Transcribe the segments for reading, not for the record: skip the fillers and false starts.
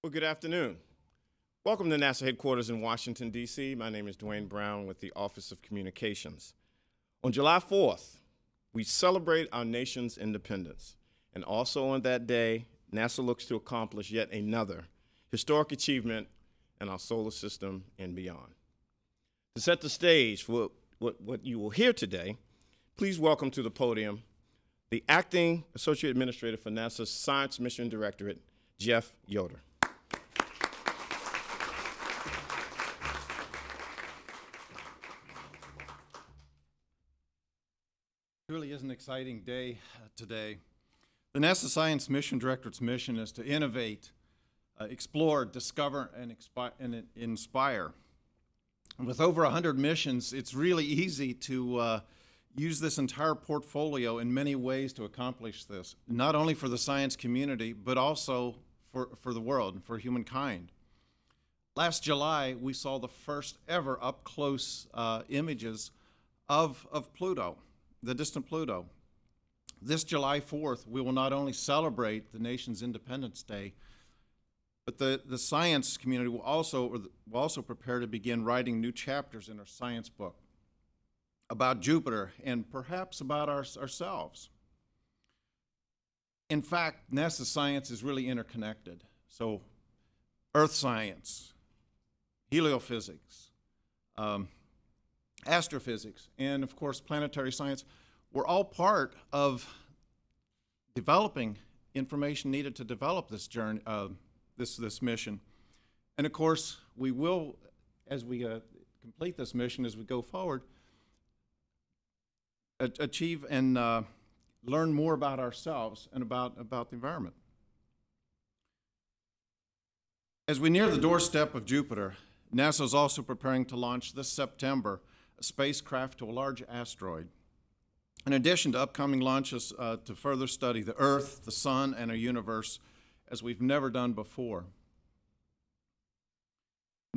Well, good afternoon. Welcome to NASA headquarters in Washington, D.C. My name is Dwayne Brown with the Office of Communications. On July 4th, we celebrate our nation's independence. And also on that day, NASA looks to accomplish yet another historic achievement in our solar system and beyond. To set the stage for what you will hear today, please welcome to the podium the Acting Associate Administrator for NASA's Science Mission Directorate, Jeff Yoder. It really is an exciting day today. The NASA Science Mission Directorate's mission is to innovate, explore, discover, and inspire. And with over 100 missions, it's really easy to use this entire portfolio in many ways to accomplish this, not only for the science community, but also for the world and for humankind. Last July, we saw the first ever up-close images of Pluto, the distant Pluto. This July 4th, we will not only celebrate the nation's Independence Day, but the science community will also prepare to begin writing new chapters in our science book about Jupiter and perhaps about ourselves. In fact, NASA science is really interconnected. So Earth science, heliophysics, astrophysics, and of course planetary science were all part of developing information needed to develop this journey, this mission. And of course, we will, as we complete this mission, as we go forward, achieve and learn more about ourselves and about the environment. As we near the doorstep of Jupiter, NASA is also preparing to launch this September a spacecraft to a large asteroid. In addition to upcoming launches to further study the Earth, the Sun, and our universe as we've never done before.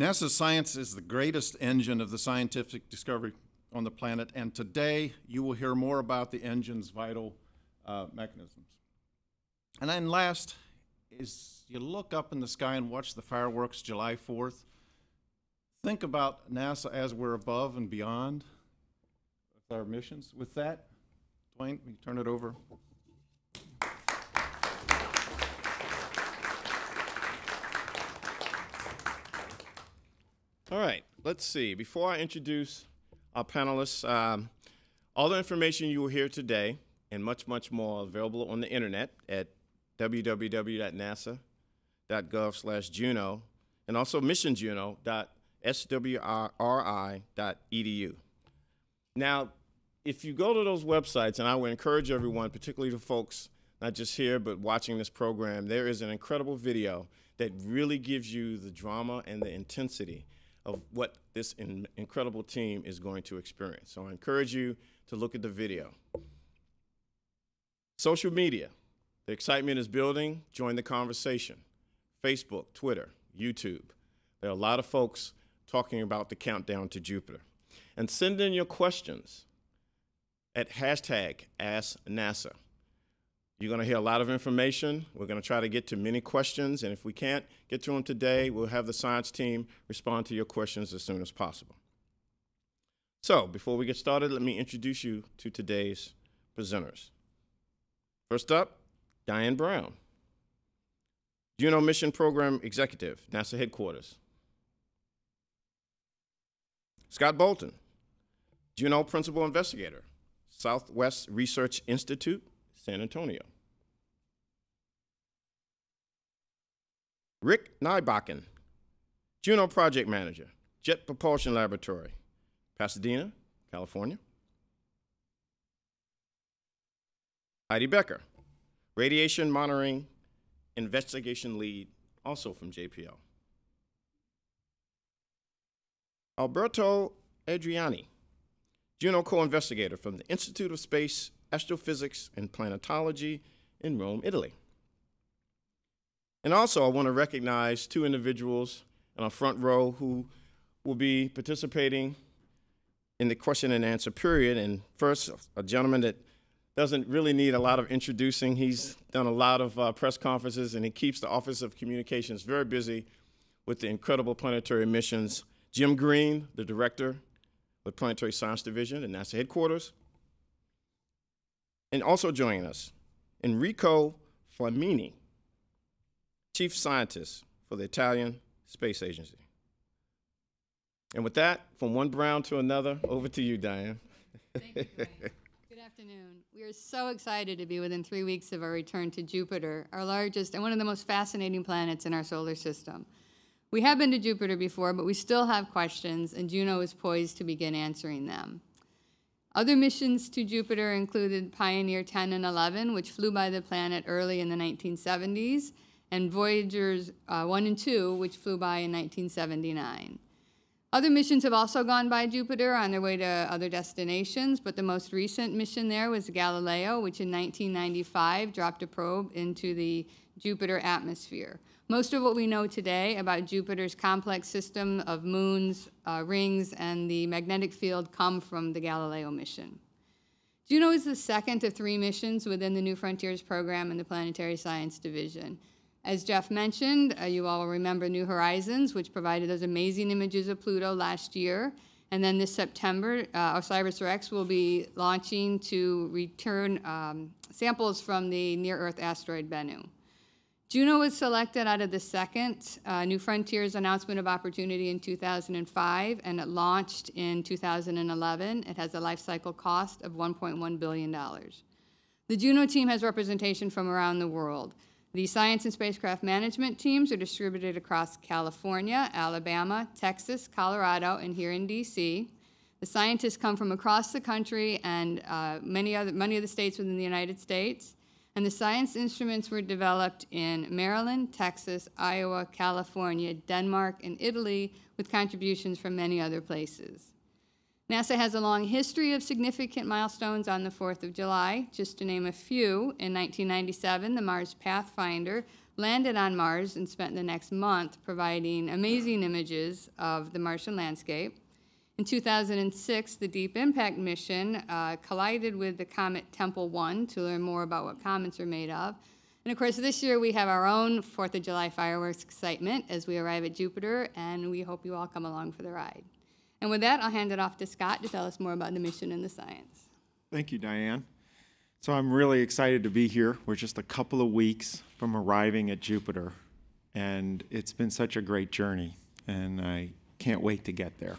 NASA's science is the greatest engine of the scientific discovery on the planet, and today you will hear more about the engine's vital mechanisms. And then last is you look up in the sky and watch the fireworks July 4th. Think about NASA as we're above and beyond with our missions. With that, Dwayne, we turn it over. All right, let's see. Before I introduce our panelists, all the information you will hear today and much, much more available on the internet at www.nasa.gov/Juno and also missionjuno.swri.edu. Now, if you go to those websites, and I would encourage everyone, particularly the folks not just here but watching this program, there is an incredible video that really gives you the drama and the intensity of what this incredible team is going to experience. So I encourage you to look at the video. Social media. The excitement is building. Join the conversation. Facebook, Twitter, YouTube. There are a lot of folks talking about the countdown to Jupiter. And send in your questions at #AskNASA. You're going to hear a lot of information. We're going to try to get to many questions, and if we can't get to them today, we'll have the science team respond to your questions as soon as possible. So, before we get started, let me introduce you to today's presenters. First up, Diane Brown, Juno Mission Program Executive, NASA Headquarters. Scott Bolton, Juno Principal Investigator, Southwest Research Institute, San Antonio. Rick Nybakken, Juno Project Manager, Jet Propulsion Laboratory, Pasadena, California. Heidi Becker, Radiation Monitoring Investigation Lead, also from JPL. Alberto Adriani, Juno Co-Investigator from the Institute of Space Astrophysics and Planetology in Rome, Italy. And also I want to recognize two individuals in our front row who will be participating in the question and answer period. And first, a gentleman that doesn't really need a lot of introducing. He's done a lot of press conferences, and he keeps the Office of Communications very busy with the incredible planetary missions. Jim Green, the director of Planetary Science Division at NASA headquarters. And also joining us, Enrico Flamini, chief scientist for the Italian Space Agency. And with that, from one Brown to another, over to you, Diane. Thank you, Frank. Good afternoon. We are so excited to be within 3 weeks of our return to Jupiter, our largest and one of the most fascinating planets in our solar system. We have been to Jupiter before, but we still have questions, and Juno is poised to begin answering them. Other missions to Jupiter included Pioneer 10 and 11, which flew by the planet early in the 1970s, and Voyagers 1 and 2, which flew by in 1979. Other missions have also gone by Jupiter on their way to other destinations, but the most recent mission there was Galileo, which in 1995 dropped a probe into the Jupiter atmosphere. Most of what we know today about Jupiter's complex system of moons, rings, and the magnetic field come from the Galileo mission. Juno is the second of 3 missions within the New Frontiers program in the Planetary Science Division. As Jeff mentioned, you all will remember New Horizons, which provided those amazing images of Pluto last year. And then this September, OSIRIS-REx will be launching to return samples from the near-Earth asteroid Bennu. Juno was selected out of the second New Frontiers announcement of opportunity in 2005, and it launched in 2011. It has a life cycle cost of $1.1 billion. The Juno team has representation from around the world. The science and spacecraft management teams are distributed across California, Alabama, Texas, Colorado, and here in DC. The scientists come from across the country and many of the states within the United States. And the science instruments were developed in Maryland, Texas, Iowa, California, Denmark, and Italy, with contributions from many other places. NASA has a long history of significant milestones on the 4th of July. Just to name a few, in 1997, the Mars Pathfinder landed on Mars and spent the next month providing amazing images of the Martian landscape. In 2006, the Deep Impact mission collided with the comet Tempel 1 to learn more about what comets are made of. And of course, this year we have our own 4th of July fireworks excitement as we arrive at Jupiter, and we hope you all come along for the ride. And with that, I'll hand it off to Scott to tell us more about the mission and the science. Thank you, Diane. So I'm really excited to be here. We're just a couple of weeks from arriving at Jupiter, and it's been such a great journey, and I can't wait to get there.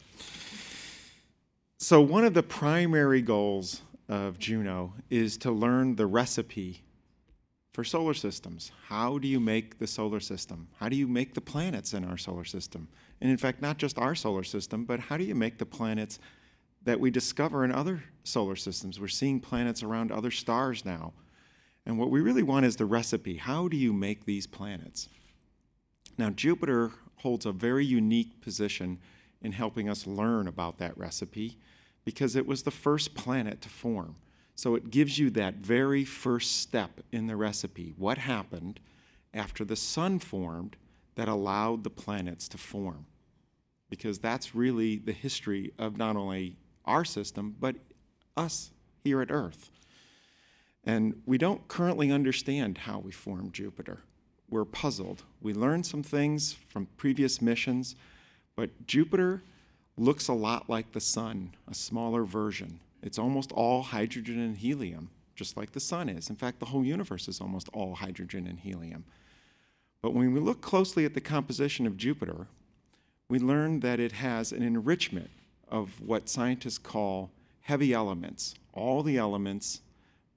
So one of the primary goals of Juno is to learn the recipe for solar systems. How do you make the solar system? How do you make the planets in our solar system? And in fact, not just our solar system, but how do you make the planets that we discover in other solar systems? We're seeing planets around other stars now. And what we really want is the recipe. How do you make these planets? Now, Jupiter holds a very unique position in helping us learn about that recipe because it was the first planet to form. So it gives you that very first step in the recipe. What happened after the sun formed that allowed the planets to form? Because that's really the history of not only our system, but us here at Earth. And we don't currently understand how we formed Jupiter. We're puzzled. We learned some things from previous missions, but Jupiter looks a lot like the sun, a smaller version. It's almost all hydrogen and helium, just like the sun is. In fact, the whole universe is almost all hydrogen and helium. But when we look closely at the composition of Jupiter, we learn that it has an enrichment of what scientists call heavy elements, all the elements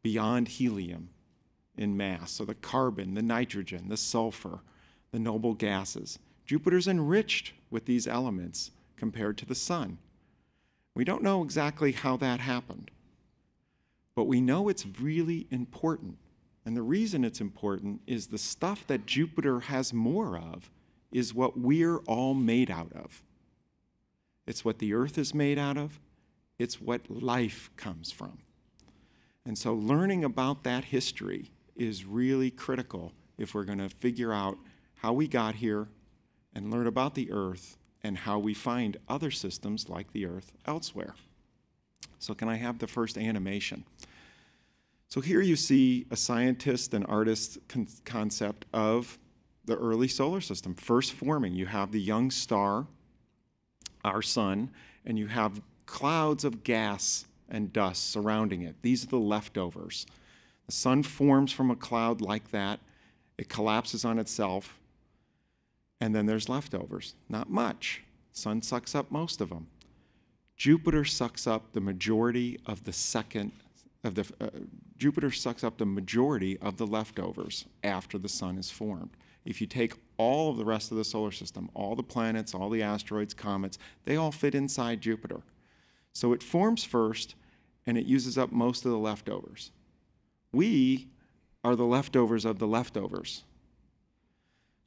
beyond helium in mass. So the carbon, the nitrogen, the sulfur, the noble gases. Jupiter's enriched with these elements compared to the sun. We don't know exactly how that happened, but we know it's really important. And the reason it's important is the stuff that Jupiter has more of is what we're all made out of. It's what the Earth is made out of. It's what life comes from. And so learning about that history is really critical if we're going to figure out how we got here and learn about the Earth and how we find other systems like the Earth elsewhere. So can I have the first animation? So here you see a scientist and artist concept of the early solar system first forming. You have the young star, our sun, and you have clouds of gas and dust surrounding it. These are the leftovers. The sun forms from a cloud like that. It collapses on itself, and then there's leftovers. Not much. Sun sucks up most of them. Jupiter sucks up the majority of the Jupiter sucks up the majority of the leftovers after the sun is formed. If you take all of the rest of the solar system, all the planets, all the asteroids, comets, they all fit inside Jupiter. So it forms first, and it uses up most of the leftovers. We are the leftovers of the leftovers.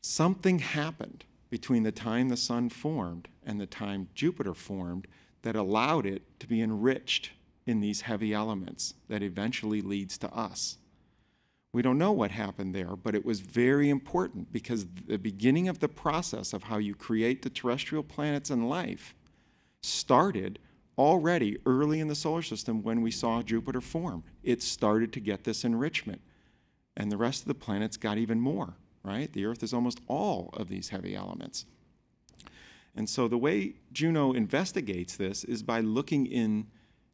Something happened between the time the sun formed and the time Jupiter formed that allowed it to be enriched in these heavy elements that eventually leads to us. We don't know what happened there, but it was very important because the beginning of the process of how you create the terrestrial planets and life started already early in the solar system when we saw Jupiter form. It started to get this enrichment, and the rest of the planets got even more, right? The Earth is almost all of these heavy elements. And so the way Juno investigates this is by looking into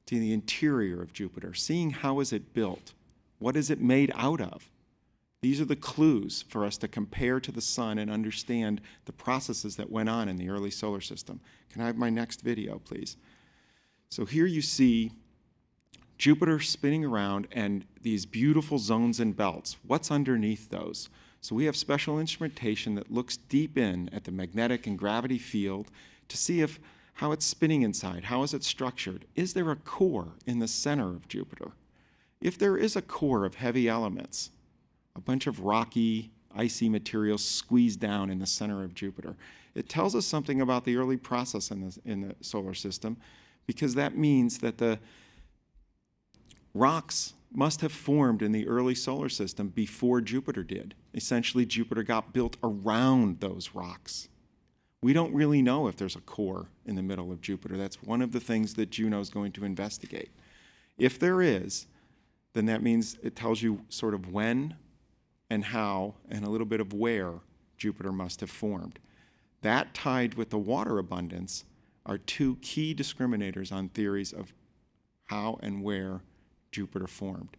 the interior of Jupiter, seeing how is it built. What is it made out of? These are the clues for us to compare to the sun and understand the processes that went on in the early solar system. Can I have my next video, please? So here you see Jupiter spinning around and these beautiful zones and belts. What's underneath those? So we have special instrumentation that looks deep in at the magnetic and gravity field to see how it's spinning inside, how is it structured? Is there a core in the center of Jupiter? If there is a core of heavy elements, a bunch of rocky, icy materials squeezed down in the center of Jupiter, it tells us something about the early process in the solar system, because that means that the rocks must have formed in the early solar system before Jupiter did. Essentially, Jupiter got built around those rocks. We don't really know if there's a core in the middle of Jupiter. That's one of the things that Juno is going to investigate. If there is, then that means it tells you sort of when and how and a little bit of where Jupiter must have formed. That tied with the water abundance are two key discriminators on theories of how and where Jupiter formed.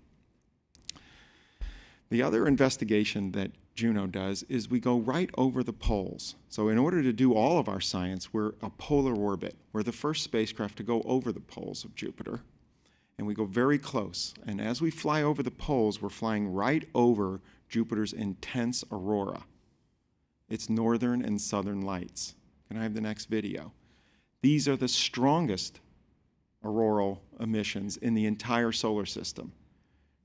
The other investigation that Juno does is we go right over the poles. So in order to do all of our science, we're a polar orbit. We're the first spacecraft to go over the poles of Jupiter. And we go very close. And as we fly over the poles, we're flying right over Jupiter's intense aurora. Its northern and southern lights. Can I have the next video? These are the strongest auroral emissions in the entire solar system.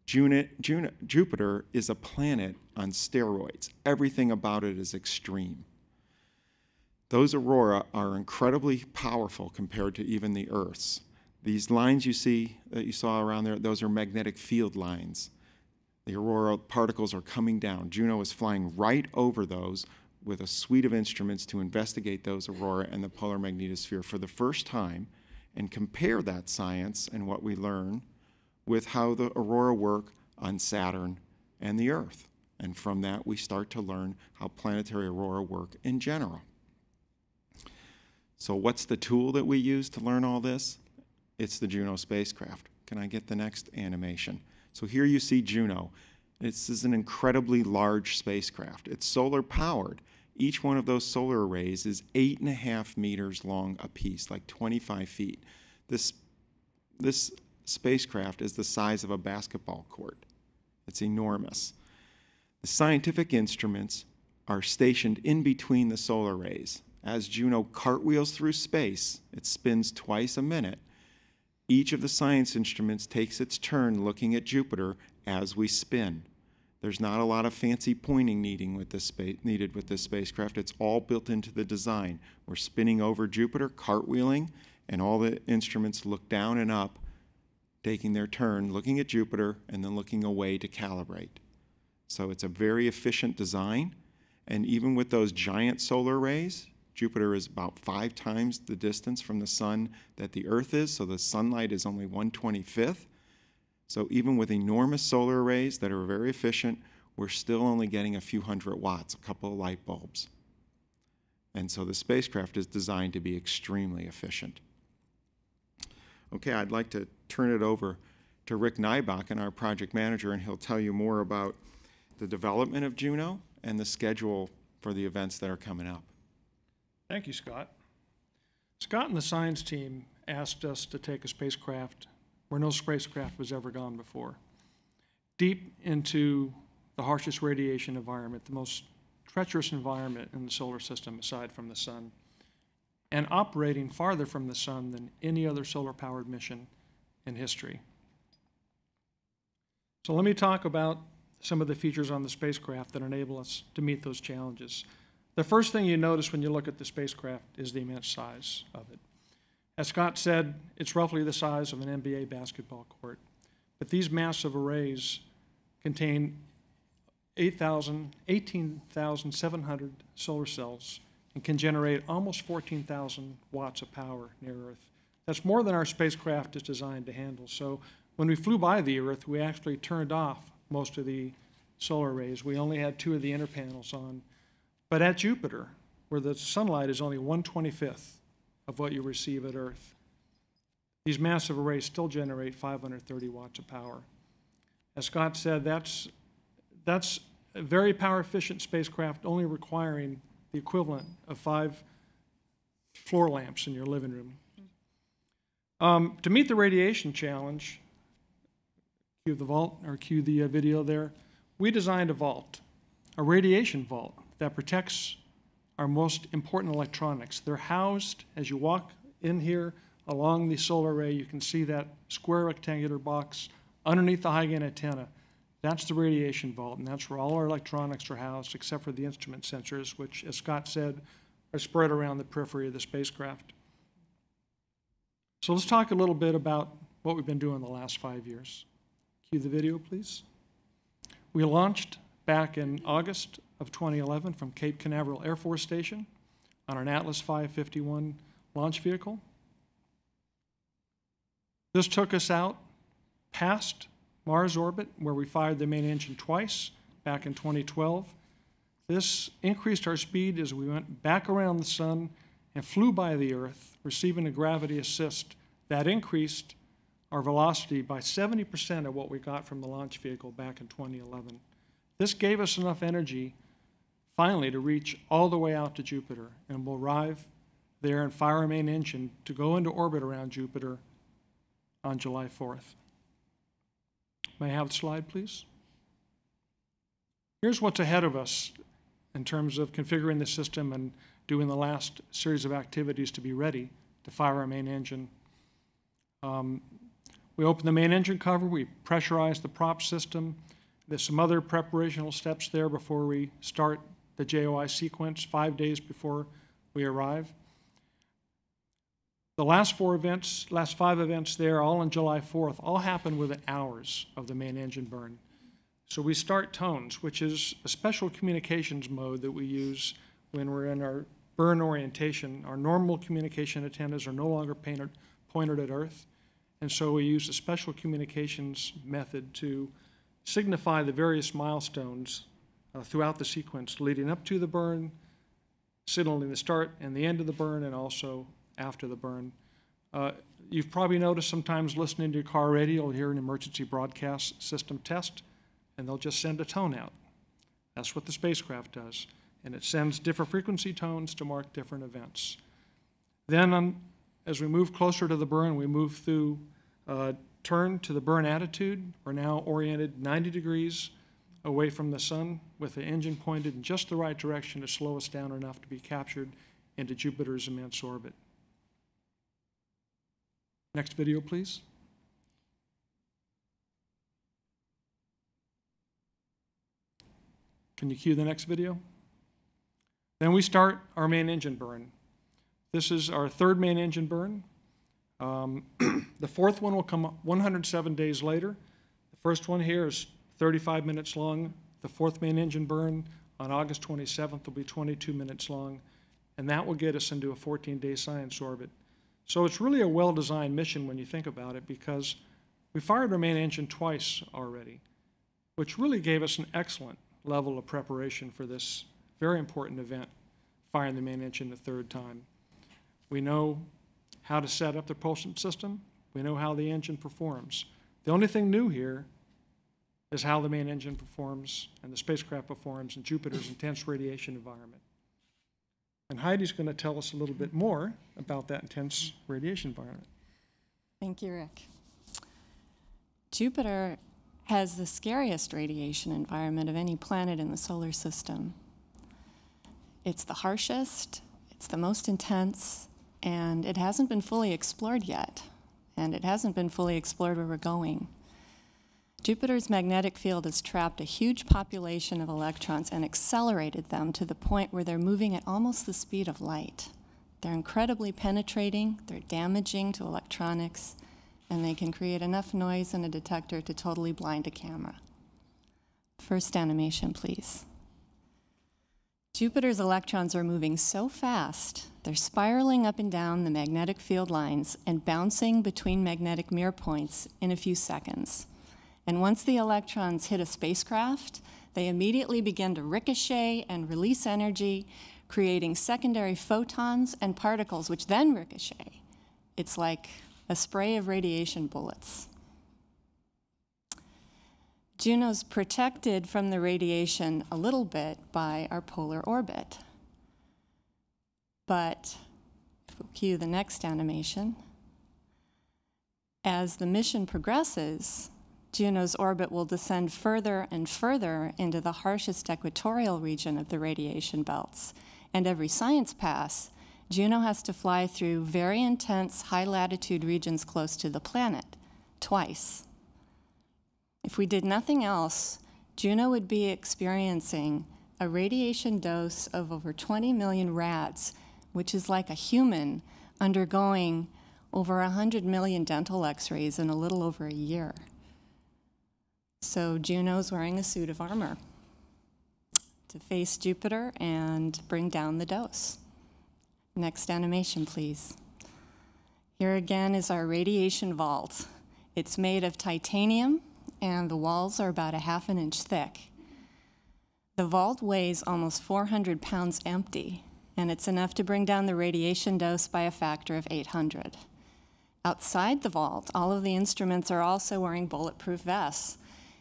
Jupiter is a planet on steroids. Everything about it is extreme. Those aurora are incredibly powerful compared to even the Earth's. These lines you see, that you saw around there, those are magnetic field lines. The auroral particles are coming down. Juno is flying right over those with a suite of instruments to investigate those aurora and the polar magnetosphere for the first time and compare that science and what we learn with how the aurora work on Saturn and the Earth. And from that, we start to learn how planetary aurora work in general. So what's the tool that we use to learn all this? It's the Juno spacecraft. Can I get the next animation? So here you see Juno. This is an incredibly large spacecraft. It's solar powered. Each one of those solar arrays is 8.5 meters long apiece, like 25 feet. This spacecraft is the size of a basketball court. It's enormous. The scientific instruments are stationed in between the solar arrays. As Juno cartwheels through space, it spins twice a minute. Each of the science instruments takes its turn looking at Jupiter as we spin. There's not a lot of fancy pointing needed with this spacecraft. It's all built into the design. We're spinning over Jupiter, cartwheeling, and all the instruments look down and up, taking their turn, looking at Jupiter, and then looking away to calibrate. So it's a very efficient design, and even with those giant solar arrays, Jupiter is about 5 times the distance from the sun that the Earth is, so the sunlight is only 1/25. So even with enormous solar arrays that are very efficient, we're still only getting a few hundred watts, a couple of light bulbs. And so the spacecraft is designed to be extremely efficient. Okay, I'd like to turn it over to Rick Nybach, our project manager, and he'll tell you more about the development of Juno and the schedule for the events that are coming up. Thank you, Scott. Scott and the science team asked us to take a spacecraft where no spacecraft was ever gone before, deep into the harshest radiation environment, the most treacherous environment in the solar system aside from the sun, and operating farther from the sun than any other solar-powered mission in history. So let me talk about some of the features on the spacecraft that enable us to meet those challenges. The first thing you notice when you look at the spacecraft is the immense size of it. As Scott said, it's roughly the size of an NBA basketball court. But these massive arrays contain 18,700 solar cells and can generate almost 14,000 watts of power near Earth. That's more than our spacecraft is designed to handle. So when we flew by the Earth, we actually turned off most of the solar arrays. We only had 2 of the inner panels on. But at Jupiter, where the sunlight is only 1/25 of what you receive at Earth, these massive arrays still generate 530 watts of power. As Scott said, that's a very power-efficient spacecraft, only requiring the equivalent of 5 floor lamps in your living room. To meet the radiation challenge, cue the vault, or cue the video there, we designed a vault, a radiation vault that protects our most important electronics. They're housed, as you walk in here along the solar array, you can see that square rectangular box underneath the high-gain antenna. That's the radiation vault, and that's where all our electronics are housed, except for the instrument sensors, which, as Scott said, are spread around the periphery of the spacecraft. So let's talk a little bit about what we've been doing the last 5 years. Cue the video, please. We launched back in August of 2011 from Cape Canaveral Air Force Station on an Atlas 551 launch vehicle. This took us out past Mars orbit, where we fired the main engine twice back in 2012. This increased our speed as we went back around the sun and flew by the Earth, receiving a gravity assist that increased our velocity by 70% of what we got from the launch vehicle back in 2011. This gave us enough energy finally to reach all the way out to Jupiter, and we'll arrive there and fire our main engine to go into orbit around Jupiter on July 4th. May I have the slide, please? Here's what's ahead of us in terms of configuring the system and doing the last series of activities to be ready to fire our main engine. We open the main engine cover, we pressurize the prop system. There's some other preparational steps there before we start the JOI sequence 5 days before we arrive. The last 5 events there, all on July 4th, all happen within hours of the main engine burn. So we start tones, which is a special communications mode that we use when we're in our burn orientation. Our normal communication antennas are no longer pointed at Earth, and so we use a special communications method to signify the various milestones throughout the sequence, leading up to the burn, signaling the start and the end of the burn, and also after the burn. You've probably noticed sometimes listening to your car radio, you'll hear an emergency broadcast system test, and they'll just send a tone out. That's what the spacecraft does, and it sends different frequency tones to mark different events. Then as we move closer to the burn, we move through turn to the burn attitude. We're now oriented 90 degrees away from the sun with the engine pointed in just the right direction to slow us down enough to be captured into Jupiter's immense orbit. Next video, please. Can you cue the next video? Then we start our main engine burn. This is our 3rd main engine burn. The 4th one will come 107 days later. The first one here is 35 minutes long. The 4th main engine burn on August 27th will be 22 minutes long, and that will get us into a 14-day science orbit. So it's really a well-designed mission when you think about it, because We fired our main engine twice already, which really gave us an excellent level of preparation for this very important event, firing the main engine the third time. We know how to set up the propulsion system. We know how the engine performs. The only thing new here is how the main engine performs and the spacecraft performs in Jupiter's intense radiation environment. And Heidi's going to tell us a little bit more about that intense radiation environment. Thank you, Rick. Jupiter has the scariest radiation environment of any planet in the solar system. It's the harshest, it's the most intense, and it hasn't been fully explored yet. And it hasn't been fully explored where we're going. Jupiter's magnetic field has trapped a huge population of electrons and accelerated them to the point where they're moving at almost the speed of light. They're incredibly penetrating, they're damaging to electronics, and they can create enough noise in a detector to totally blind a camera. First animation, please. Jupiter's electrons are moving so fast, they're spiraling up and down the magnetic field lines and bouncing between magnetic mirror points in a few seconds. And once the electrons hit a spacecraft, they immediately begin to ricochet and release energy, creating secondary photons and particles, which then ricochet. It's like a spray of radiation bullets. Juno's protected from the radiation a little bit by our polar orbit. But if we'll cue the next animation, as the mission progresses, Juno's orbit will descend further and further into the harshest equatorial region of the radiation belts. And every science pass, Juno has to fly through very intense high-latitude regions close to the planet, twice. If we did nothing else, Juno would be experiencing a radiation dose of over 20 million rads, which is like a human undergoing over 100 million dental x-rays in a little over a year. So Juno's wearing a suit of armor to face Jupiter and bring down the dose. Next animation, please. Here again is our radiation vault. It's made of titanium, and the walls are about 1/2 inch thick. The vault weighs almost 400 pounds empty, and it's enough to bring down the radiation dose by a factor of 800. Outside the vault, all of the instruments are also wearing bulletproof vests.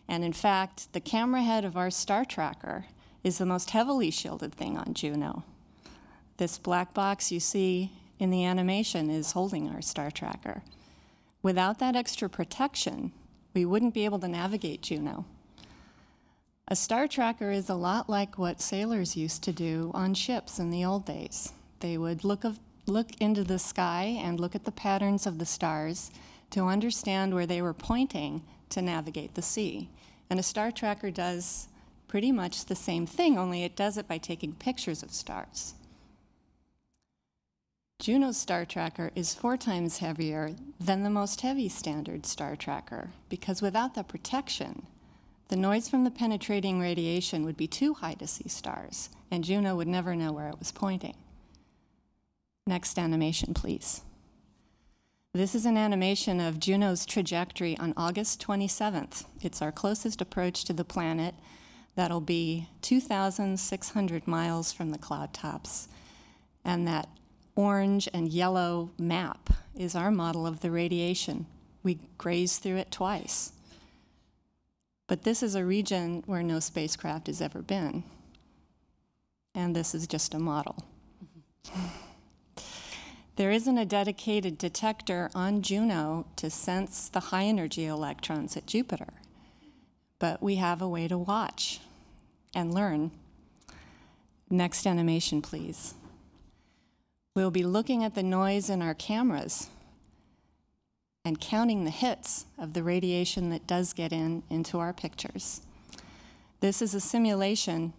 And in fact, the camera head of our star tracker is the most heavily shielded thing on Juno. This black box you see in the animation is holding our star tracker. Without that extra protection, we wouldn't be able to navigate Juno. A star tracker is a lot like what sailors used to do on ships in the old days. They would look into the sky and look at the patterns of the stars to understand where they were pointing to navigate the sea. And a star tracker does pretty much the same thing, only it does it by taking pictures of stars. Juno's star tracker is 4 times heavier than the most heavy standard star tracker, because without the protection, the noise from the penetrating radiation would be too high to see stars, and Juno would never know where it was pointing. Next animation, please. This is an animation of Juno's trajectory on August 27th. It's our closest approach to the planet. That'll be 2,600 miles from the cloud tops. And that orange and yellow map is our model of the radiation. We graze through it twice. But this is a region where no spacecraft has ever been. And this is just a model. There isn't a dedicated detector on Juno to sense the high-energy electrons at Jupiter, but we have a way to watch and learn. Next animation, please. We'll be looking at the noise in our cameras and counting the hits of the radiation that does get into our pictures. This is a simulation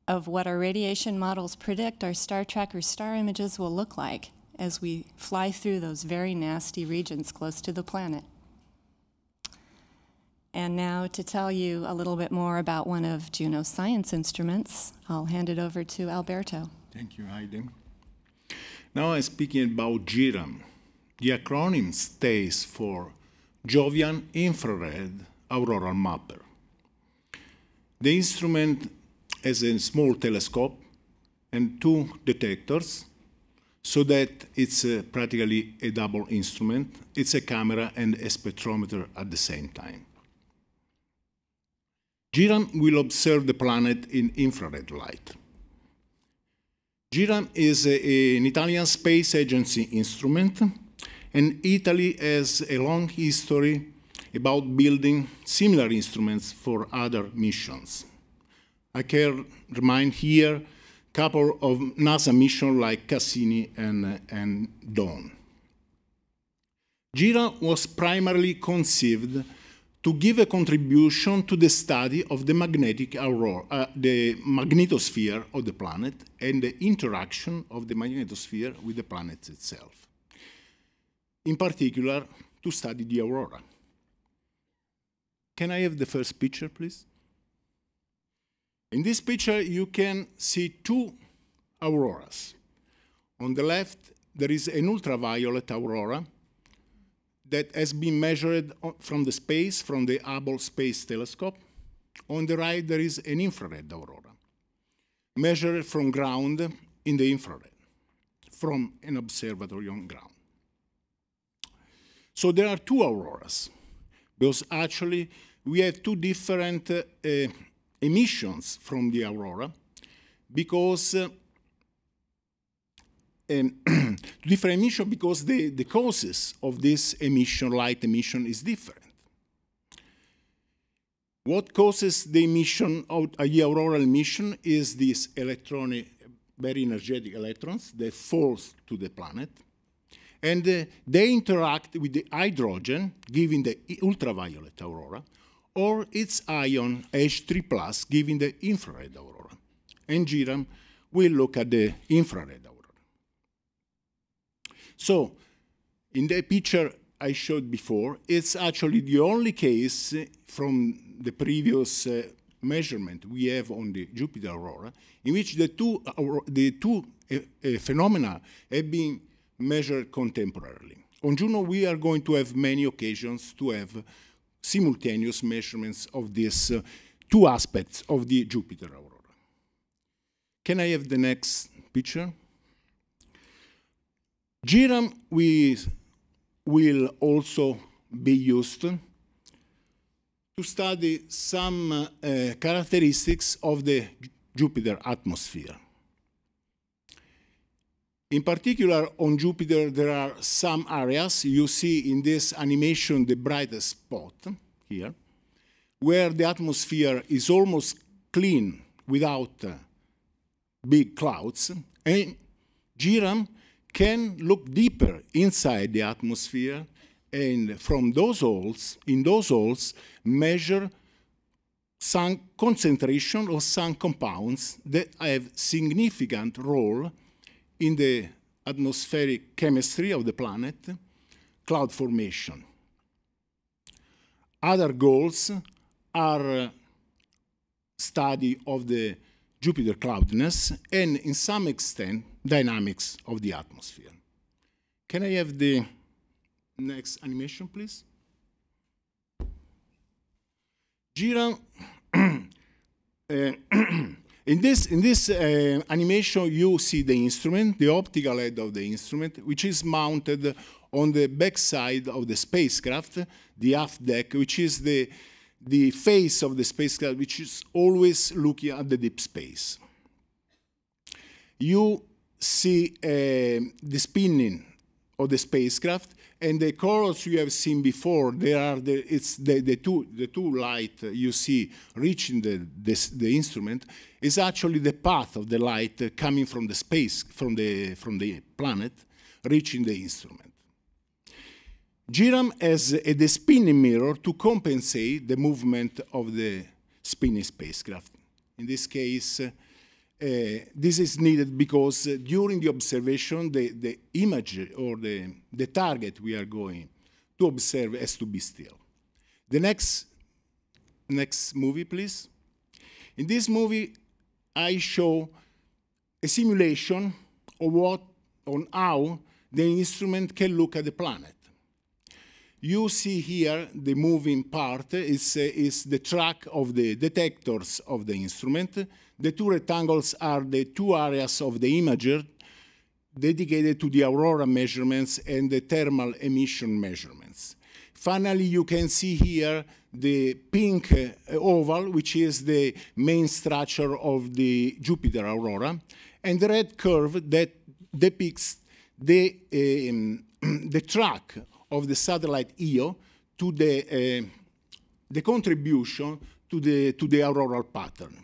of what our radiation models predict our star tracker star images will look like as we fly through those very nasty regions close to the planet. And now to tell you a little bit more about one of Juno's science instruments, I'll hand it over to Alberto. Thank you, Heidi. Now I'm speaking about JIRAM. The acronym stands for Jovian Infrared Auroral Mapper. The instrument has a small telescope and 2 detectors, so that it's practically a double instrument. It's a camera and a spectrometer at the same time. GIRAM will observe the planet in infrared light. GIRAM is an Italian space agency instrument, and Italy has a long history about building similar instruments for other missions. I can remind here a couple of NASA missions like Cassini and Dawn. GIRAM was primarily conceived to give a contribution to the study of the magnetic aurora, the magnetosphere of the planet, and the interaction of the magnetosphere with the planet itself. In particular, to study the aurora. Can I have the first picture, please? In this picture, you can see 2 auroras. On the left, there is an ultraviolet aurora that has been measured from the space, from the Hubble Space Telescope. On the right, there is an infrared aurora, measured from ground in the infrared, from an observatory on ground. So there are 2 auroras, because actually we have 2 different emissions from the aurora, because different emission because the causes of this emission, light emission, is different. What causes the emission of the auroral emission is these very energetic electrons that fall to the planet, and they interact with the hydrogen, giving the ultraviolet aurora, or its ion H3+, giving the infrared aurora. And GIRAM will look at the infrared aurora. So, in the picture I showed before, it's actually the only case from the previous measurement we have on the Jupiter aurora in which the two phenomena have been measured contemporarily. On Juno, we are going to have many occasions to have simultaneous measurements of these 2 aspects of the Jupiter aurora. Can I have the next picture? GIRAM will also be used to study some characteristics of the Jupiter atmosphere. In particular, on Jupiter, there are some areas, you see in this animation the brightest spot here, where the atmosphere is almost clean without big clouds, and GIRAM can look deeper inside the atmosphere, and from those holes, in those holes, measure some concentration of some compounds that have significant role in the atmospheric chemistry of the planet, cloud formation. Other goals are study of the Jupiter cloudiness and, in some extent, dynamics of the atmosphere. Can I have the next animation, please? GIRAM, in this animation, you see the instrument, the optical head of the instrument, which is mounted on the backside of the spacecraft, the aft deck, which is the face of the spacecraft, which is always looking at the deep space. You see the spinning of the spacecraft, and the colors you have seen before, they are the two light you see reaching the instrument is actually the path of the light coming from the space, from the planet, reaching the instrument. GIRAM has the spinning mirror to compensate the movement of the spinning spacecraft. In this case, this is needed because during the observation, the image or the target we are going to observe has to be still. The next movie, please. In this movie, I show a simulation of how the instrument can look at the planet. you see here the moving part is the track of the detectors of the instrument. The two rectangles are the two areas of the imager dedicated to the aurora measurements and the thermal emission measurements. Finally, you can see here the pink oval, which is the main structure of the Jupiter aurora, and the red curve that depicts the track of the satellite Io to the contribution to the auroral pattern.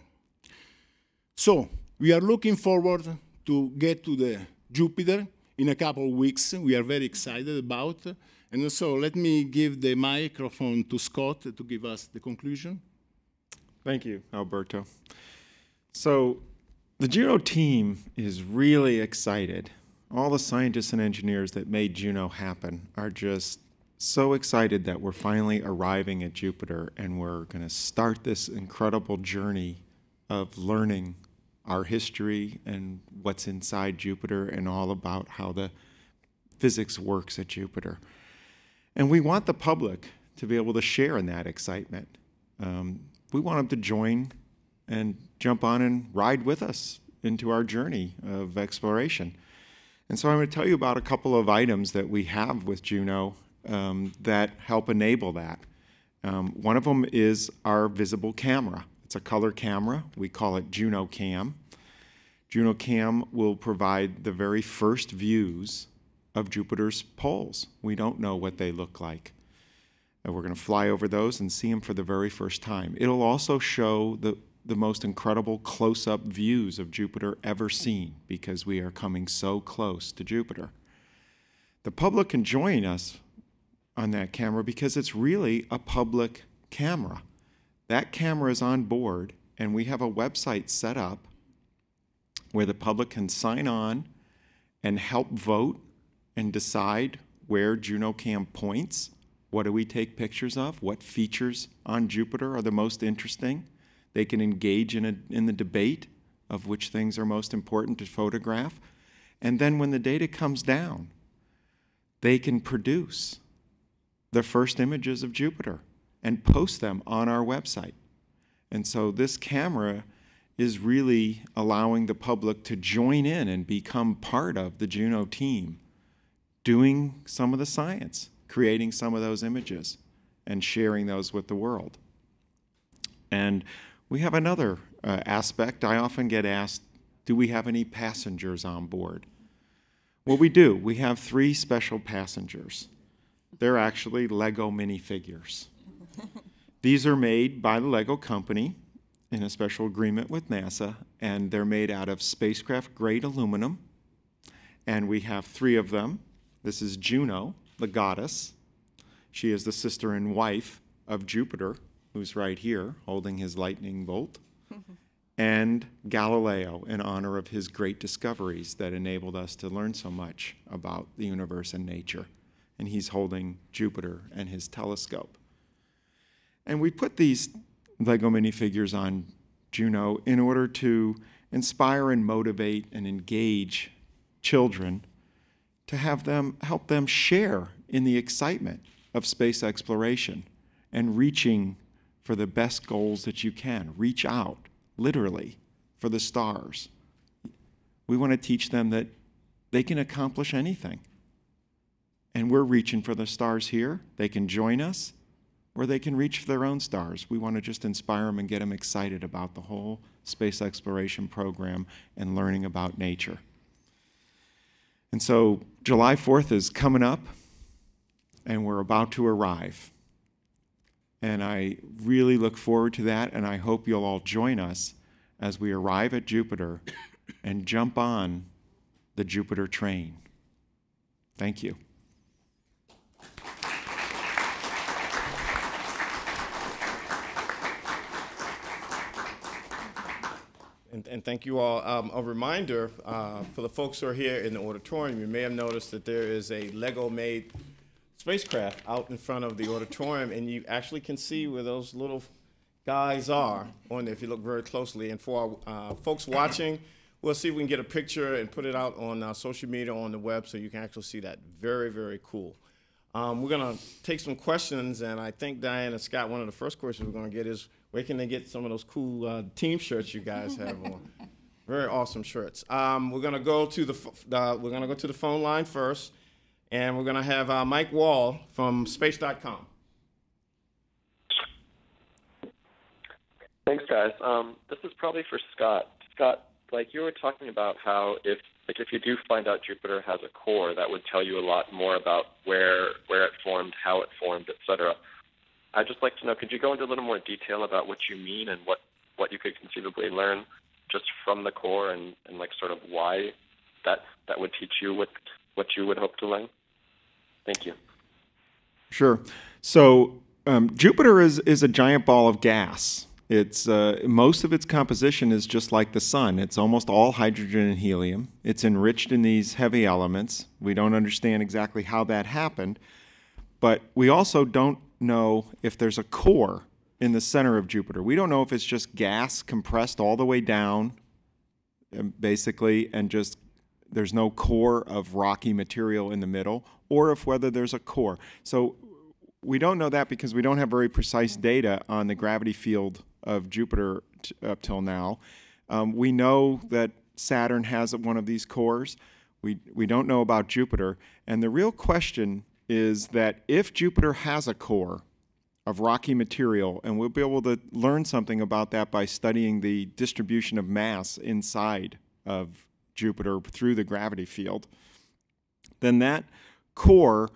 So we are looking forward to get to the Jupiter in a couple of weeks. We are very excited about. And so let me give the microphone to Scott to give us the conclusion. Thank you, Alberto. So the Juno team is really excited. All the scientists and engineers that made Juno happen are just so excited that we're finally arriving at Jupiter and we're going to start this incredible journey of learning our history and what's inside Jupiter and all about how the physics works at Jupiter. And we want the public to be able to share in that excitement. We want them to join and jump on and ride with us into our journey of exploration. And so I'm going to tell you about a couple of items that we have with Juno that help enable that. One of them is our visible camera. It's a color camera. We call it Juno Cam. Juno Cam will provide the very first views of Jupiter's poles. We don't know what they look like. And we're going to fly over those and see them for the very first time. It'll also show the most incredible close-up views of Jupiter ever seen because we are coming so close to Jupiter. The public can join us on that camera because it's really a public camera. That camera is on board, and we have a website set up where the public can sign on and help vote and decide where Juno Cam points. What do we take pictures of? What features on Jupiter are the most interesting? They can engage in the debate of which things are most important to photograph. And then when the data comes down, they can produce the first images of Jupiter and post them on our website. And so this camera is really allowing the public to join in and become part of the Juno team, doing some of the science, creating some of those images, and sharing those with the world. And we have another aspect. I often get asked, do we have any passengers on board? Well, we do. We have 3 special passengers. They're actually Lego minifigures. These are made by the Lego company in a special agreement with NASA, and they're made out of spacecraft-grade aluminum. And we have 3 of them. This is Juno, the goddess. She is the sister and wife of Jupiter, who's right here holding his lightning bolt, and Galileo, in honor of his great discoveries that enabled us to learn so much about the universe and nature. And he's holding Jupiter and his telescope. And we put these Lego minifigures on Juno in order to inspire and motivate and engage children to have them help them share in the excitement of space exploration and reaching for the best goals that you can. Reach out, literally, for the stars. We want to teach them that they can accomplish anything. And we're reaching for the stars here. They can join us, or they can reach for their own stars. We want to just inspire them and get them excited about the whole space exploration program and learning about nature. And so July 4th is coming up, and we're about to arrive. And I really look forward to that, and I hope you'll all join us as we arrive at Jupiter and jump on the Jupiter train. Thank you. And thank you all. A reminder for the folks who are here in the auditorium, you may have noticed that there is a Lego-made spacecraft out in front of the auditorium, and you actually can see where those little guys are on there if you look very closely. And for our folks watching, we'll see if we can get a picture and put it out on social media on the web so you can actually see that. Very, very cool. We're going to take some questions, and I think Diane and Scott, one of the first questions we're going to get is, where can they get some of those cool team shirts you guys have on? Very awesome shirts. We're going to go to the phone line first, and we're going to have Mike Wall from Space.com. Thanks, guys. This is probably for Scott. Scott, like you were talking about how if you do find out Jupiter has a core, that would tell you a lot more about where it formed, how it formed, et cetera. I'd just like to know, could you go into a little more detail about what you mean and what you could conceivably learn just from the core and like sort of why that would teach you what you would hope to learn? Thank you. Sure. So Jupiter is a giant ball of gas. It's most of its composition is just like the sun. It's almost all hydrogen and helium. It's enriched in these heavy elements. We don't understand exactly how that happened, but we also don't know if there's a core in the center of Jupiter. We don't know if it's just gas compressed all the way down, basically, and just there's no core of rocky material in the middle, or if whether there's a core. So we don't know that because we don't have very precise data on the gravity field of Jupiter up till now. We know that Saturn has one of these cores. We don't know about Jupiter. And the real question is that if Jupiter has a core of rocky material, and we'll be able to learn something about that by studying the distribution of mass inside of Jupiter through the gravity field, then that core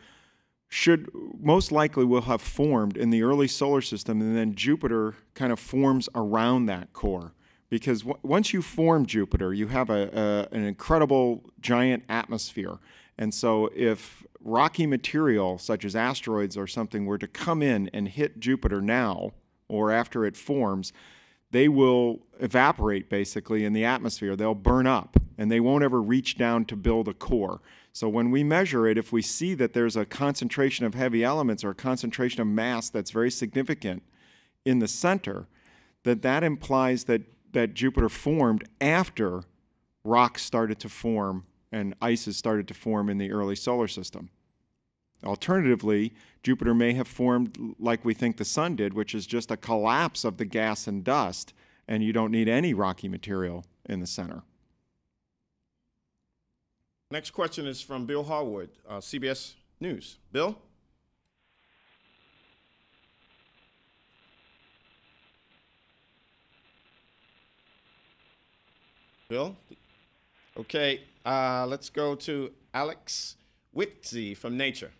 should most likely will have formed in the early solar system, and then Jupiter kind of forms around that core. Because once you form Jupiter, you have an incredible giant atmosphere. And so if rocky material, such as asteroids or something, were to come in and hit Jupiter now, or after it forms, they will evaporate basically in the atmosphere. They'll burn up, and they won't ever reach down to build a core. So when we measure it, if we see that there's a concentration of heavy elements or a concentration of mass that's very significant in the center, that implies that Jupiter formed after rocks started to form and ices started to form in the early solar system. Alternatively, Jupiter may have formed like we think the sun did, which is just a collapse of the gas and dust, and you don't need any rocky material in the center. Next question is from Bill Harwood, CBS News. Bill? Bill? Okay, let's go to Alex Whitzy from Nature.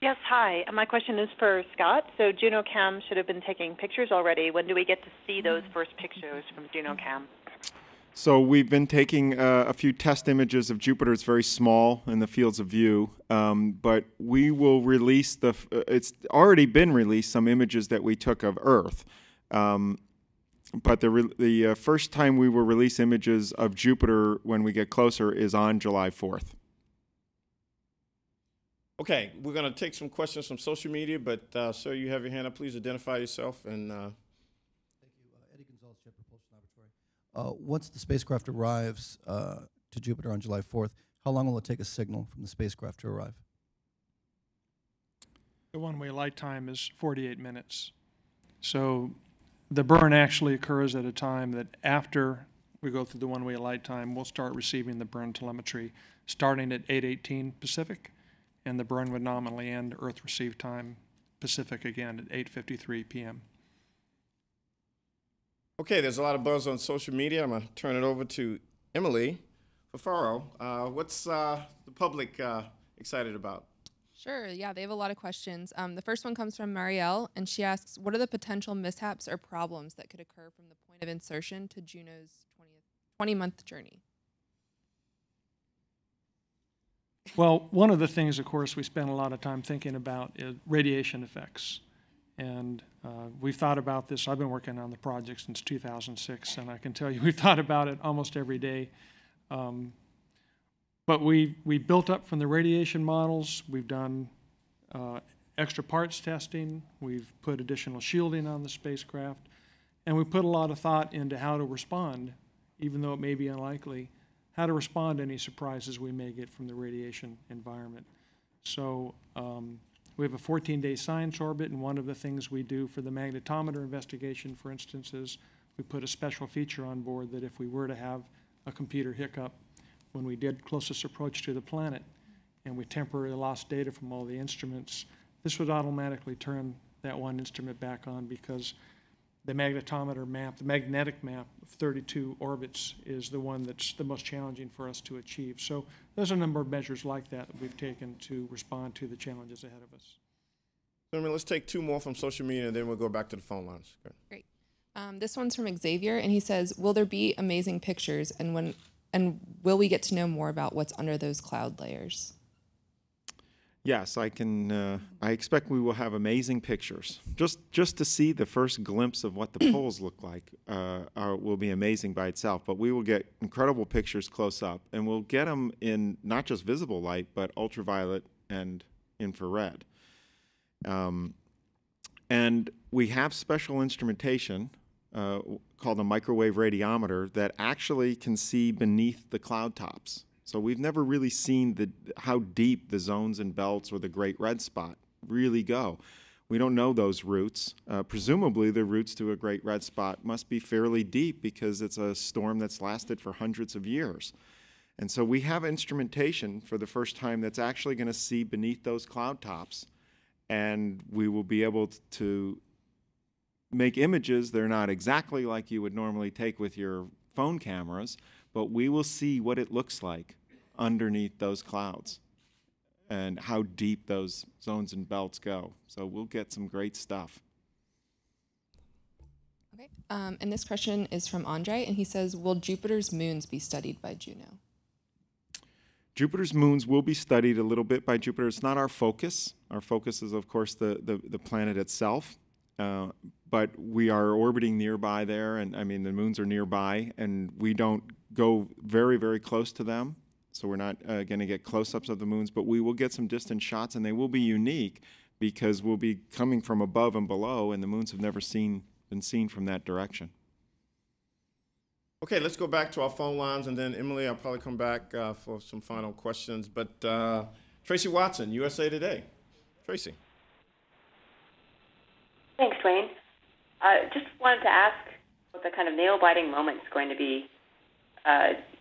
Yes, hi. My question is for Scott. So JunoCam should have been taking pictures already. When do we get to see those first pictures from JunoCam? So we've been taking a few test images of Jupiter. It's very small in the fields of view, but we will release it's already been released, some images that we took of Earth. But the first time we will release images of Jupiter when we get closer is on July 4th. Okay, we're going to take some questions from social media, but sir, you have your hand up. Please identify yourself. And thank you. Eddie Gonzalez, Jet Propulsion Laboratory. Once the spacecraft arrives to Jupiter on July 4th, how long will it take a signal from the spacecraft to arrive? The one-way light time is 48 minutes. So the burn actually occurs at a time that after we go through the one-way light time, we'll start receiving the burn telemetry starting at 8:18 Pacific, and the burn would nominally end Earth receive time Pacific again at 8:53 p.m. Okay, there's a lot of buzz on social media. I'm going to turn it over to Emily Fafaro. What's the public excited about? Sure, yeah, they have a lot of questions. The first one comes from Marielle, and she asks, what are the potential mishaps or problems that could occur from the point of insertion to Juno's 20-month journey? Well, one of the things, of course, we spend a lot of time thinking about is radiation effects. And we've thought about this. I've been working on the project since 2006, and I can tell you we've thought about it almost every day. But we built up from the radiation models. We've done extra parts testing. We've put additional shielding on the spacecraft. And we put a lot of thought into how to respond, even though it may be unlikely, how to respond to any surprises we may get from the radiation environment. So we have a 14-day science orbit, and one of the things we do for the magnetometer investigation, for instance, is we put a special feature on board that if we were to have a computer hiccup when we did closest approach to the planet and we temporarily lost data from all the instruments, this would automatically turn that one instrument back on, because the magnetometer map, the magnetic map of 32 orbits, is the one that's the most challenging for us to achieve. So there's a number of measures like that that we've taken to respond to the challenges ahead of us. Let's take two more from social media, and then we'll go back to the phone lines. Great. This one's from Xavier, and he says, will there be amazing pictures, and will we get to know more about what's under those cloud layers? Yes, I expect we will have amazing pictures. Just to see the first glimpse of what the poles look like will be amazing by itself. But we will get incredible pictures close up, and we'll get them in not just visible light, but ultraviolet and infrared. And we have special instrumentation called a microwave radiometer that actually can see beneath the cloud tops. So we've never really seen how deep the zones and belts or the Great Red Spot really go. We don't know those roots. Presumably the roots to a Great Red Spot must be fairly deep, because it's a storm that's lasted for hundreds of years. And so we have instrumentation for the first time that's actually going to see beneath those cloud tops, and we will be able to make images. They're not exactly like you would normally take with your phone cameras, but we will see what it looks like underneath those clouds and how deep those zones and belts go. So we'll get some great stuff. Okay. And this question is from Andre, and he says, will Jupiter's moons be studied by Juno? Jupiter's moons will be studied a little bit by Jupiter. It's not our focus. Our focus is, of course, the planet itself. But we are orbiting nearby there, and I mean the moons are nearby, and we don't go very, very close to them, so we're not going to get close-ups of the moons, but we will get some distant shots, and they will be unique because we'll be coming from above and below, and the moons have never been seen from that direction. Okay, let's go back to our phone lines, and then Emily, I'll probably come back for some final questions. But Tracy Watson, USA Today. Tracy. Thanks, Dwayne. Just wanted to ask what the kind of nail-biting moment is going to be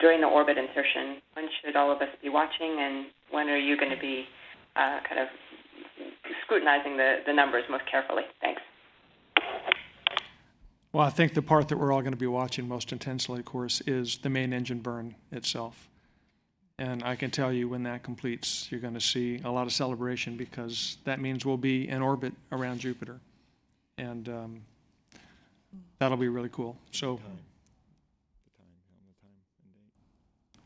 during the orbit insertion. When should all of us be watching, and when are you going to be kind of scrutinizing the numbers most carefully? Thanks. Well, I think the part that we're all going to be watching most intensely, of course, is the main engine burn itself. And I can tell you when that completes, you're going to see a lot of celebration, because that means we'll be in orbit around Jupiter. And that'll be really cool. So,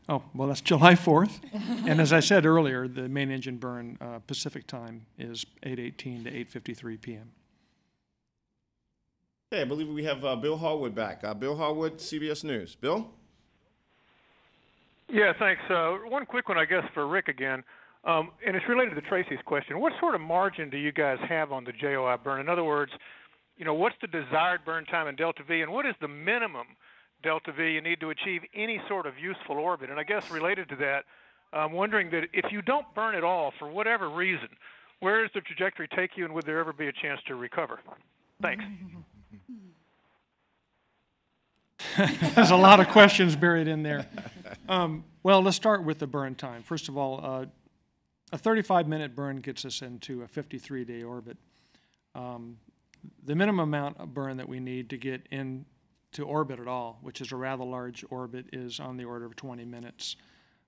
oh, well, that's July 4th. And as I said earlier, the main engine burn Pacific time is 8:18 to 8:53 p.m. Okay, I believe we have Bill Harwood back. Bill Harwood, CBS News. Bill? Yeah, thanks. One quick one, I guess, for Rick again. And it's related to Tracy's question. What sort of margin do you guys have on the JOI burn? In other words, what's the desired burn time in delta V, and what is the minimum delta V you need to achieve any sort of useful orbit? And I guess related to that, I'm wondering that if you don't burn at all for whatever reason, where does the trajectory take you, and would there ever be a chance to recover? Thanks. There's a lot of questions buried in there. Well, let's start with the burn time. First of all, a 35-minute burn gets us into a 53-day orbit. The minimum amount of burn that we need to get into orbit at all, which is a rather large orbit, is on the order of 20 minutes.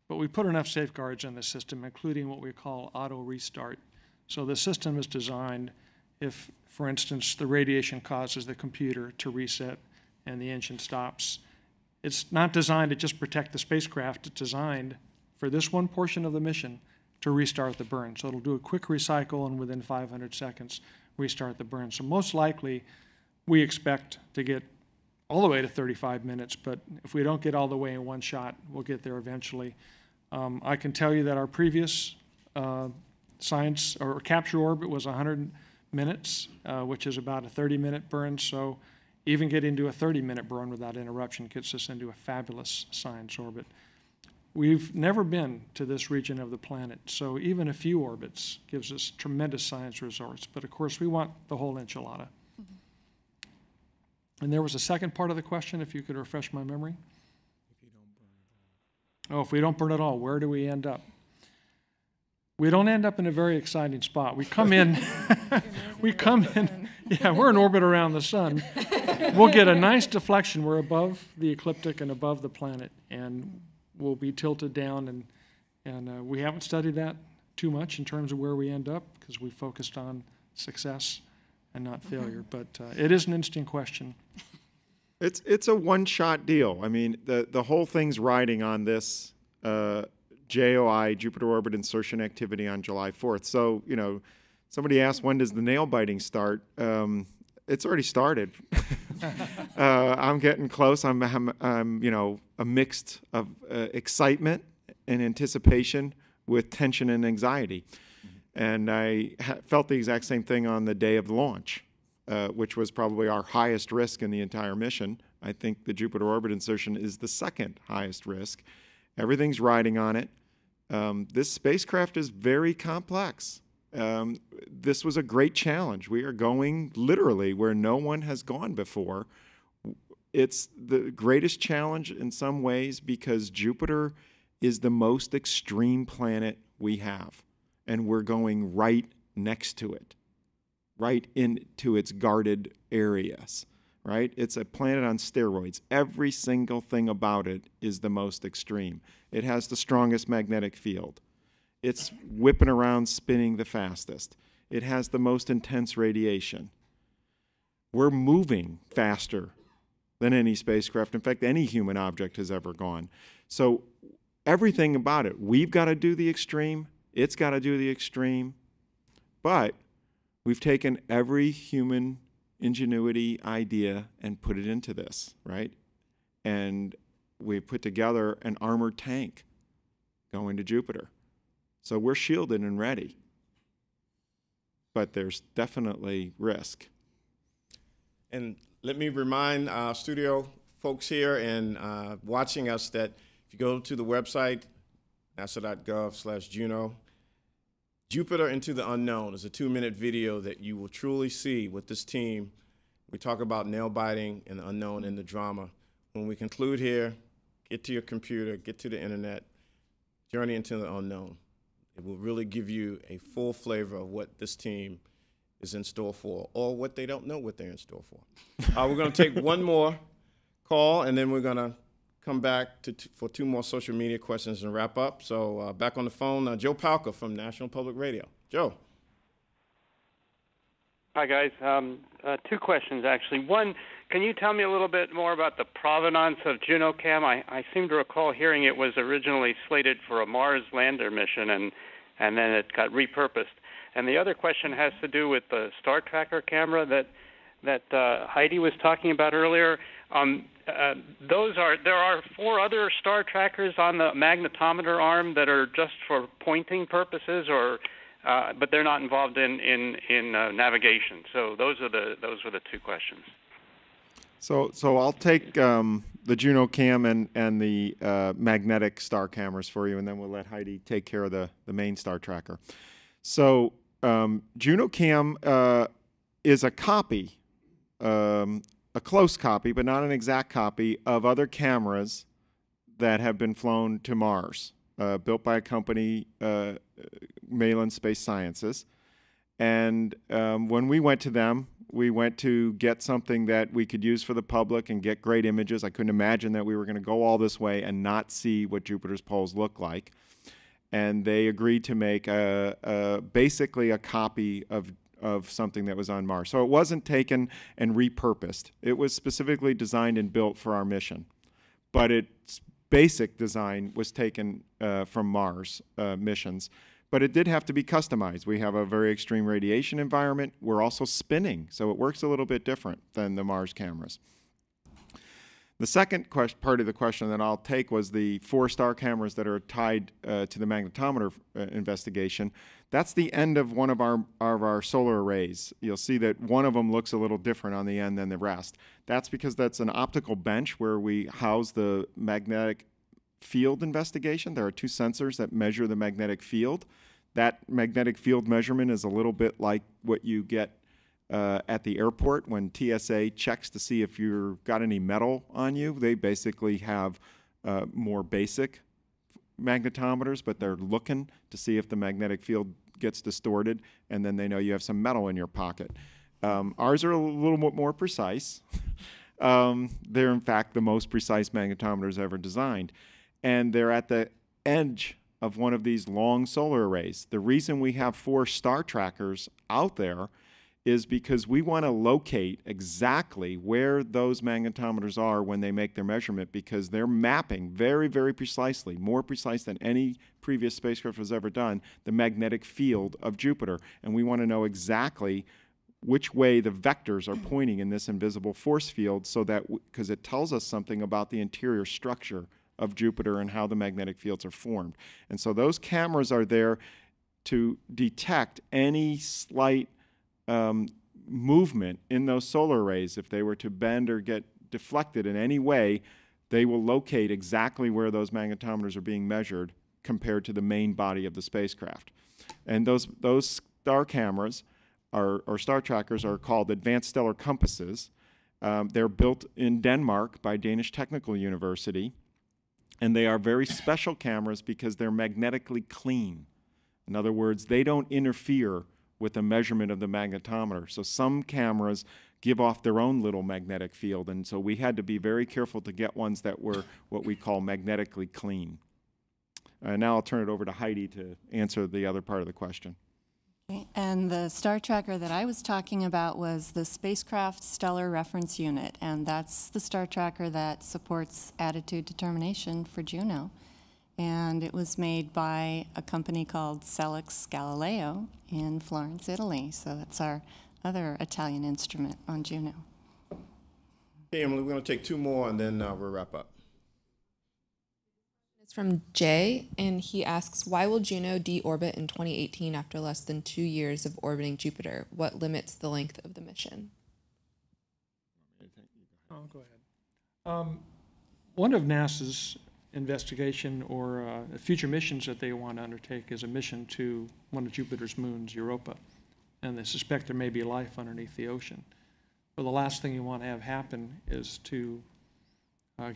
But we put enough safeguards in the system, including what we call auto restart. So the system is designed if, for instance, the radiation causes the computer to reset and the engine stops. It's not designed to just protect the spacecraft. It's designed for this one portion of the mission to restart the burn. So it'll do a quick recycle, and within 500 seconds, restart the burn. So most likely, we expect to get all the way to 35 minutes, but if we don't get all the way in one shot, we'll get there eventually. I can tell you that our previous science or capture orbit was 100 minutes, which is about a 30-minute burn. So even getting to a 30-minute burn without interruption gets us into a fabulous science orbit. We've never been to this region of the planet, so even a few orbits gives us tremendous science results. But of course, we want the whole enchilada. And there was a second part of the question, if you could refresh my memory. If we don't burn it all, where do we end up? We don't end up in a very exciting spot. We come in, yeah, we're in orbit around the sun. We'll get a nice deflection. We're above the ecliptic and above the planet, and we'll be tilted down, and we haven't studied that too much in terms of where we end up because we focused on success and not failure. But it is an interesting question. It's a one-shot deal. I mean, the whole thing's riding on this JOI, Jupiter Orbit Insertion activity on July 4th. So, you know, somebody asked, when does the nail biting start? It's already started. I'm getting close. I'm you know, a mix of excitement and anticipation with tension and anxiety. And I felt the exact same thing on the day of the launch, which was probably our highest risk in the entire mission. I think the Jupiter Orbit Insertion is the second highest risk. Everything's riding on it. This spacecraft is very complex. This was a great challenge. We are going literally where no one has gone before. It's the greatest challenge in some ways because Jupiter is the most extreme planet we have. And we're going right next to it, right into its guarded areas, right? It's a planet on steroids. Every single thing about it is the most extreme. It has the strongest magnetic field. It's whipping around, spinning the fastest. It has the most intense radiation. We're moving faster than any spacecraft. In fact, any human object has ever gone. So everything about it, we've got to do the extreme. It's got to do the extreme. But we've taken every human ingenuity idea and put it into this, right? And we put together an armored tank going to Jupiter. So we're shielded and ready. But there's definitely risk. And let me remind our studio folks here and watching us that if you go to the website, nasa.gov/Juno, Jupiter Into the Unknown is a 2-minute video that you will truly see with this team. We talk about nail biting and the unknown and the drama. When we conclude here, get to your computer, get to the internet, journey into the unknown. It will really give you a full flavor of what this team is in store for, or what they don't know what they're in store for. We're going to take one more call, and then we're going to come back for 2 more social media questions and wrap up. So back on the phone, Joe Palca from National Public Radio. Joe. Hi, guys. 2 questions, actually. One, can you tell me a little bit more about the provenance of JunoCam? I seem to recall hearing it was originally slated for a Mars lander mission, and then it got repurposed. And the other question has to do with the Star Tracker camera that Heidi was talking about earlier. There are 4 other Star Trackers on the magnetometer arm that are just for pointing purposes, or but they're not involved in navigation. So those were the 2 questions. So I'll take the JunoCam and the magnetic star cameras for you, and then we'll let Heidi take care of the main Star Tracker. So JunoCam is a copy, a close copy, but not an exact copy, of other cameras that have been flown to Mars, built by a company, Malin Space Sciences. And when we went to them, we went to get something that we could use for the public and get great images. I couldn't imagine that we were going to go all this way and not see what Jupiter's poles look like. And they agreed to make basically a copy of something that was on Mars. So it wasn't taken and repurposed. It was specifically designed and built for our mission. But its basic design was taken from Mars missions. But it did have to be customized. We have a very extreme radiation environment. We're also spinning, so it works a little bit different than the Mars cameras. The second part of the question that I'll take was the 4 star cameras that are tied to the magnetometer investigation. That's the end of one of our solar arrays. You'll see that one of them looks a little different on the end than the rest. That's because that's an optical bench where we house the magnetic field investigation. There are two sensors that measure the magnetic field. That magnetic field measurement is a little bit like what you get at the airport when TSA checks to see if you've got any metal on you. They basically have more basic magnetometers, but they're looking to see if the magnetic field gets distorted, and then they know you have some metal in your pocket. Ours are a little bit more precise. They're, in fact, the most precise magnetometers ever designed. And they're at the edge of one of these long solar arrays. The reason we have 4 star trackers out there is because we want to locate exactly where those magnetometers are when they make their measurement, because they're mapping very, very precisely, more precise than any previous spacecraft has ever done, the magnetic field of Jupiter. And we want to know exactly which way the vectors are pointing in this invisible force field, so that, because it tells us something about the interior structure of Jupiter and how the magnetic fields are formed. And so those cameras are there to detect any slight movement in those solar arrays. If they were to bend or get deflected in any way, they will locate exactly where those magnetometers are being measured compared to the main body of the spacecraft. And those star cameras or star trackers are called Advanced Stellar Compasses. They're built in Denmark by Danish Technical University, and they are very special cameras because they're magnetically clean. In other words, they don't interfere with the measurement of the magnetometer. So some cameras give off their own little magnetic field, and so we had to be very careful to get ones that were what we call magnetically clean. Now I'll turn it over to Heidi to answer the other part of the question. Okay. And the star tracker that I was talking about was the Spacecraft Stellar Reference Unit, and that's the star tracker that supports attitude determination for Juno. And it was made by a company called Selex Galileo in Florence, Italy. So that's our other Italian instrument on Juno. Okay, Emily, we're going to take 2 more, and then we'll wrap up. It's from Jay, and he asks, why will Juno deorbit in 2018 after less than 2 years of orbiting Jupiter? What limits the length of the mission? Oh, go ahead. One of NASA's investigation or future missions that they want to undertake is a mission to one of Jupiter's moons, Europa, and they suspect there may be life underneath the ocean. But the last thing you want to have happen is to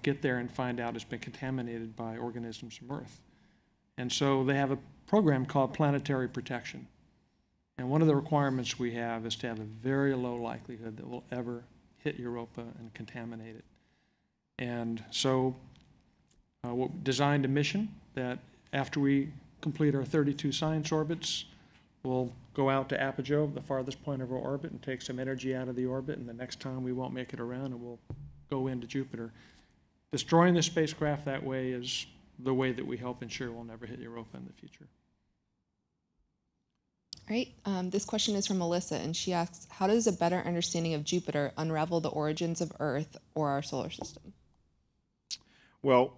get there and find out it's been contaminated by organisms from Earth. And so they have a program called planetary protection. And one of the requirements we have is to have a very low likelihood that we'll ever hit Europa and contaminate it. And so we designed a mission that after we complete our 32 science orbits, we'll go out to Apogee, the farthest point of our orbit, and take some energy out of the orbit, and the next time we won't make it around and we'll go into Jupiter. Destroying the spacecraft that way is the way that we help ensure we'll never hit Europa in the future. All right, this question is from Melissa, and she asks, how does a better understanding of Jupiter unravel the origins of Earth or our solar system? Well,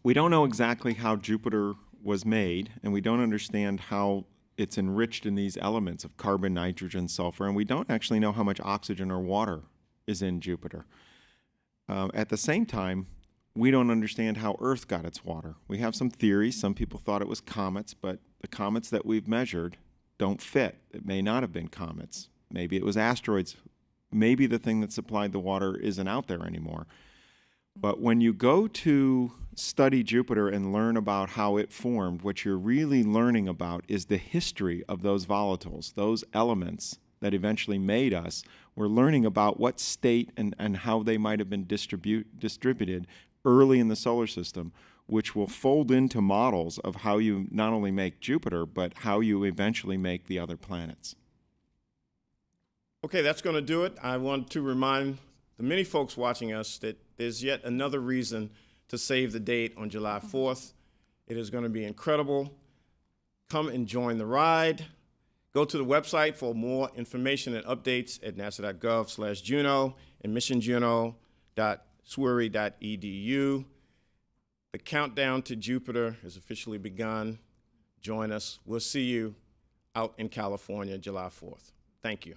we don't know exactly how Jupiter was made, and we don't understand how it's enriched in these elements of carbon, nitrogen, sulfur, and we don't actually know how much oxygen or water is in Jupiter. At the same time, we don't understand how Earth got its water. We have some theories. Some people thought it was comets, but the comets that we've measured don't fit. It may not have been comets. Maybe it was asteroids. Maybe the thing that supplied the water isn't out there anymore. But when you go to study Jupiter and learn about how it formed, what you're really learning about is the history of those volatiles, those elements that eventually made us. We're learning about what state and how they might have been distributed early in the solar system, which will fold into models of how you not only make Jupiter, but how you eventually make the other planets. Okay, that's going to do it. I want to remind the many folks watching us that there's yet another reason to save the date on July 4th. It is going to be incredible. Come and join the ride. Go to the website for more information and updates at nasa.gov/Juno and missionjuno.swery.edu. The countdown to Jupiter has officially begun. Join us. We'll see you out in California July 4th. Thank you.